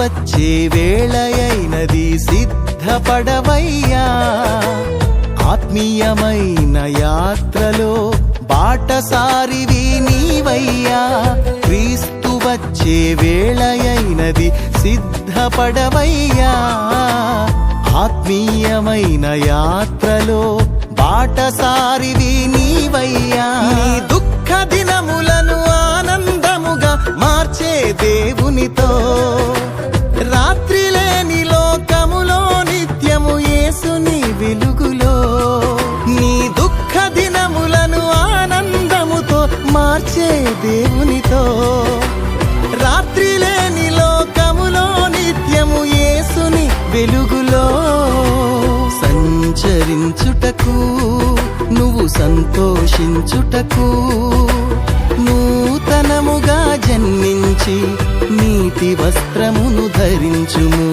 వచ్చే వేళయైనది సిద్ధపడవయ్యా. ఆత్మీయమైన యాత్రలో బాటసారివి నీవయ్యా. క్రీస్తు వచ్చే వేళయైనది సిద్ధపడవయ్యా. ఆత్మీయమైన యాత్రలో బాటసారివి నీవయ్యా. నీ దుఃఖ దినములను ఆనందముగా మార్చే దేవునితో, రాత్రి లేని లోకములో నిత్యము యేసుని వెలుగులో. నీ దుఃఖ దినములను ఆనందముతో మార్చే దేవునితో, రాత్రి లేని లోకములో నిత్యము యేసుని వెలుగులో. సంచరించుటకు నువ్వు సంతోషించుటకు, నూతనముగా జన్మించి నీతి వస్త్రమును ధరించుము.